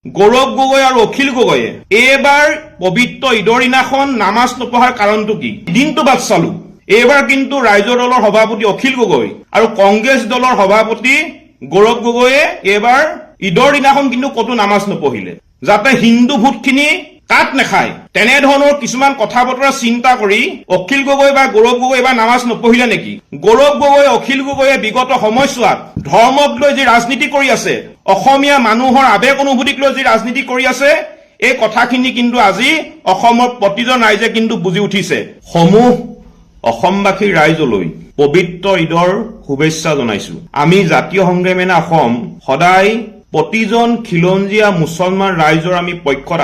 গৌৰৱ গগৈ আৰু অখিল গগৈয়ে এইবাৰ পবিত্ৰ ঈদৰ দিনাখন নামাজ নপঢ়াৰ কাৰণটো কি? দিনটো বাদ চালো। এইবাৰ কিন্তু ৰাইজৰ দলৰ সভাপতি অখিল গগৈ আৰু কংগ্ৰেছ দলৰ সভাপতি গৌৰৱ গগৈয়ে এইবাৰ ঈদৰ দিনাখন কিন্তু কতো নামাজ নপঢ়িলে, যাতে হিন্দু ভোটখিনি কাট নাখায়। তেনেধৰণৰ কিছুমান কথা বতৰা চিন্তা কৰি অখিল গগৈ বা গৌৰৱ গগৈ এবাৰ নামাজ নপঢ়িলে নেকি? গৌৰৱ গগৈ অখিল গগৈয়ে বিগত সময়ছোৱাত ধৰ্মক লৈ যি ৰাজনীতি কৰি আছে, অসমীয়া মানুহৰ আবেগ অনুভূতিক লৈ যি ৰাজনীতি কৰি আছে, এই কথাখিনি কিন্তু আজি অসমৰ প্ৰতিজন ৰাইজে কিন্তু বুজি উঠিছে। সমূহ অসমবাসীৰ ৰাইজলৈ পবিত্ৰ ঈদৰ শুভেচ্ছা জনাইছো। আমি জাতীয় সংগ্ৰামী অসম সদায় প্ৰতিজন খিলঞ্জীয়া মুছলমান ৰাইজৰ আমি পক্ষত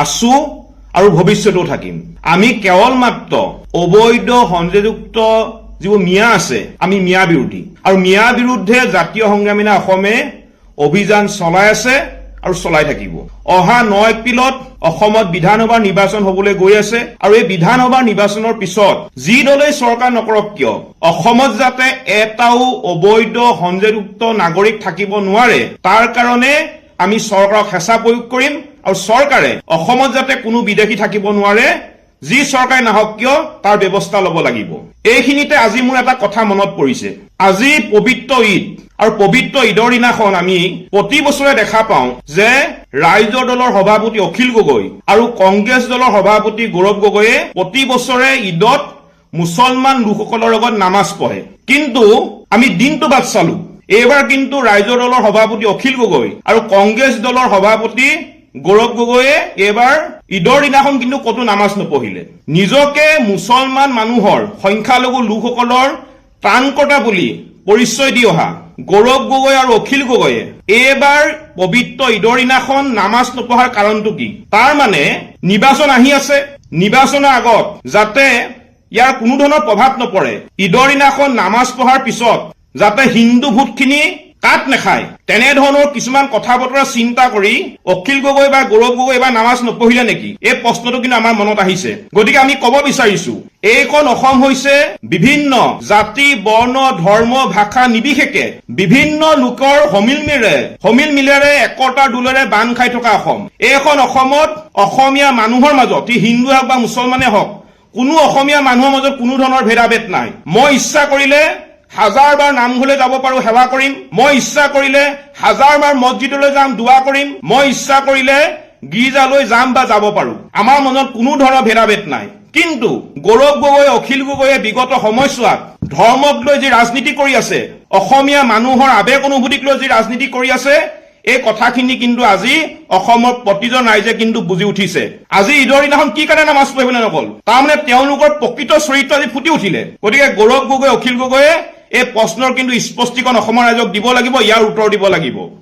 আছো আৰু ভৱিষ্যতেও থাকিম। আমি কেৱল মাত্ৰ অবৈধ সংযোগযুক্ত যিবোৰ মিয়া আছে, আমি মিয়া বিৰোধী, আৰু মিয়া বিৰুদ্ধে জাতীয় সংগ্ৰামী অসমে অভিযান চলাই আছে আৰু চলাই থাকিব। অহা 9 এপ্ৰিলত অসমত বিধানসভাৰ নিৰ্বাচন হবলৈ গৈ আছে, আৰু এই বিধানসভাৰ নিৰ্বাচনৰ পিছত যি দলেই চৰকাৰ নকৰক কিয় অসমত যাতে এটাও অবৈধ সংযোগযুক্ত নাগৰিক থাকিব নোৱাৰে, তাৰ কাৰণে আমি চৰকাৰক হেঁচা প্ৰয়োগ কৰিম, আৰু চৰকাৰে অসমত যাতে কোনো বিদেশী থাকিব নোৱাৰে, যি চৰকাৰে নাহক কিয় তাৰ ব্যৱস্থা ল'ব লাগিব। এইখিনিতে আজি মোৰ এটা কথা মনত পৰিছে। আজি পবিত্ৰ ঈদ, আৰু পবিত্ৰ ঈদৰ দিনাখন আমি প্ৰতি বছৰে দেখা পাওঁ যে ৰাইজৰ দলৰ সভাপতি অখিল গগৈ আৰু কংগ্ৰেছ দলৰ সভাপতি গৌৰৱ গগৈয়ে প্ৰতি বছৰে ঈদত মুছলমান লোকসকলৰ লগত নামাজ পঢ়ে, কিন্তু আমি দিনটো বাদ চালো। এইবাৰ কিন্তু ৰাইজৰ দলৰ সভাপতি অখিল গগৈ আৰু কংগ্ৰেছ দলৰ সভাপতি গৌৰৱ গগৈয়ে এইবাৰ ঈদৰ দিনাখন কিন্তু কতো নামাজ নপঢ়িলে। নিজকে মুছলমান মানুহৰ সংখ্যালঘু লোকসকলৰ ত্ৰাণকৰ্তা বুলি পৰিচয় দি অহা গৌৰৱ গগৈ আৰু অখিল গগৈয়ে এইবাৰ পবিত্ৰ ঈদৰ দিনাখন নামাজ নপঢ়াৰ কাৰণটো কি? তাৰ মানে নিৰ্বাচন আহি আছে, নিৰ্বাচনৰ আগত যাতে ইয়াৰ কোনো ধৰণৰ প্ৰভাৱ নপৰে, ঈদৰ দিনাখন নামাজ পঢ়াৰ পিছত যাতে হিন্দু ভোটখিনি কাট নাখায়, তেনেধৰণৰ কিছুমান কথা বতৰা চিন্তা কৰি অখিল গগৈ বা গৌৰৱ গগৈ এবাৰ নামাজ নপঢ়িলে নেকি? এই প্ৰশ্নটো কিন্তু আমাৰ মনত আহিছে। গতিকে আমি ক'ব বিচাৰিছো, এইখন অসম হৈছে বিভিন্ন জাতি, বৰ্ণ, ধৰ্ম, ভাষা নিৰ্বিশেষে বিভিন্ন লোকৰ সমিল মিলেৰে একতাৰ দোলেৰে বান্ধ খাই থকা অসম। এইখন অসমত অসমীয়া মানুহৰ মাজত, ই হিন্দু হওক বা মুছলমানে হওক, কোনো অসমীয়া মানুহৰ মাজত কোনো ধৰণৰ ভেদাভেদ নাই। মই ইচ্ছা কৰিলে 1000 বাৰ নামঘৰলৈ যাব পাৰো, সেৱা কৰিম। মই ইচ্ছা কৰিলে 1000 বাৰ মছজিদলৈ যাম, দোৱা কৰিম। মই ইচ্ছা কৰিলে গীৰ্জালৈ যাম বা যাব পাৰো। আমাৰ মনত কোনো ধৰণৰ ভেদাভেদ নাই। কিন্তু গৌৰৱ গগৈ, অখিল গগৈয়ে বিগত সময়ছোৱাত ধৰ্মক লৈ যি ৰাজনীতি কৰি আছে, অসমীয়া মানুহৰ আবেগ অনুভূতিক লৈ যি ৰাজনীতি কৰি আছে, এই কথাখিনি কিন্তু আজি অসমৰ প্ৰতিজন ৰাইজে কিন্তু বুজি উঠিছে। আজি ঈদৰ দিনাখন কি কাৰণে নামাজ পঢ়িবলৈ নগল, তাৰমানে তেওঁলোকৰ প্ৰকৃত চৰিত্ৰ আজি ফুটি উঠিলে। গতিকে গৌৰৱ গগৈ, অখিল গগৈয়ে এই প্ৰশ্নৰ কিন্তু স্পষ্টীকৰণ অসমৰ ৰাইজক দিব লাগিব, ইয়াৰ উত্তৰ দিব লাগিব।